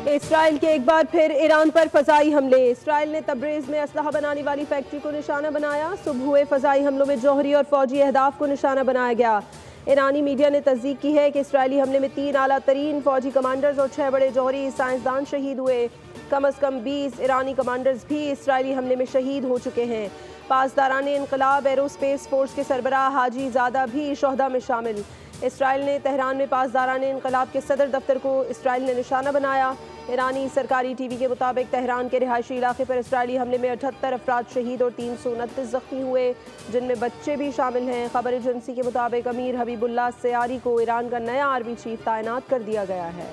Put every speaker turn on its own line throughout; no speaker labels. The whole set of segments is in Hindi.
इसराइल के एक बार फिर ईरान पर फजाई हमले। इसराइल ने तब्रेज़ में असलहा बनाने वाली फैक्ट्री को निशाना बनाया। सुबह हुए फजाई हमलों में जौहरी और फौजी अहदाफ को निशाना बनाया गया। ईरानी मीडिया ने तस्दीक की है कि इसराइली हमले में 3 आला तरीन फौजी कमांडर्स और 6 बड़े जौहरी साइंसदान शहीद हुए। कम अज़ कम 20 ईरानी कमांडर्स भी इसराइली हमले में शहीद हो चुके हैं। पासदारान इनकलाब एरोस्पेस फोर्स के सरबराह हाजी ज़ादा भी शोहदा में शामिल। इसराइल ने तेहरान में पासदारान इनकलाब के सदर दफ्तर को इसराइल ने निशाना बनाया। ईरानी सरकारी टीवी के मुताबिक तेहरान के रिहायशी इलाके पर इसराइली हमले में 78 अफराद शहीद और 329 जख्मी हुए, जिनमें बच्चे भी शामिल हैं। खबर एजेंसी के मुताबिक अमीर हबीबुल्लाह सयारी को ईरान का नया आर्मी चीफ तैनात कर दिया गया है।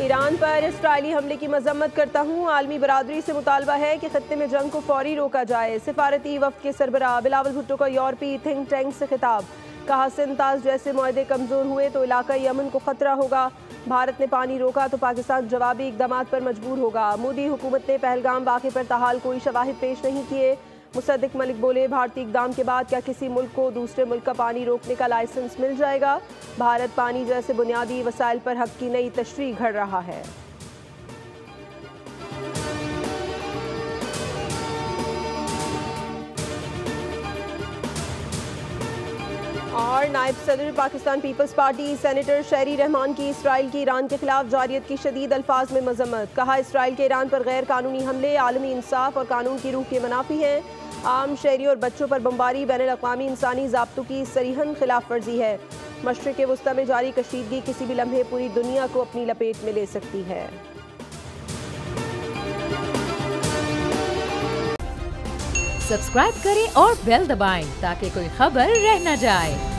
ईरान पर इसराइली हमले की मजम्मत करता हूँ। आलमी बरादरी से मुतालबा है कि खत्ते में जंग को फौरी रोका जाए। सिफारती वफ्द के सरबराह बिलावल भुट्टो का यूरोपीय थिंक टैंक से खिताब। कहा सिंताज जैसे मुआहदे कमज़ोर हुए तो इलाकाई अमन को खतरा होगा। भारत ने पानी रोका तो पाकिस्तान जवाबी इक़दामात पर मजबूर होगा। मोदी हुकूमत ने पहलगाम वाक़े पर ताहाल कोई शवाहिद पेश नहीं किए। मुसद्दिक मलिक बोले, भारतीय इक़दाम के बाद क्या किसी मुल्क को दूसरे मुल्क का पानी रोकने का लाइसेंस मिल जाएगा? भारत पानी जैसे बुनियादी वसाइल पर हक की नई तशरीह घड़ रहा है। और नायब सदर पाकिस्तान पीपल्स पार्टी सेनेटर शहरी रहमान की इसराइल की ईरान के खिलाफ जारियत की शदीद अल्फाज में मजम्मत। कहा, इसराइल के ईरान पर गैर कानूनी हमले आलमी इंसाफ और कानून की रूह के मुनाफी हैं। आम शहरी और बच्चों पर बमबारी बैनुल-अक़वामी इंसानी ज़ाब्तों की सरीहन खिलाफ वर्जी है। मशरिक़ वुस्ता में जारी कशीदगी किसी भी लम्हे पूरी दुनिया को अपनी लपेट में ले सकती है।
सब्सक्राइब करें और बेल दबाएं ताकि कोई खबर रह न जाए।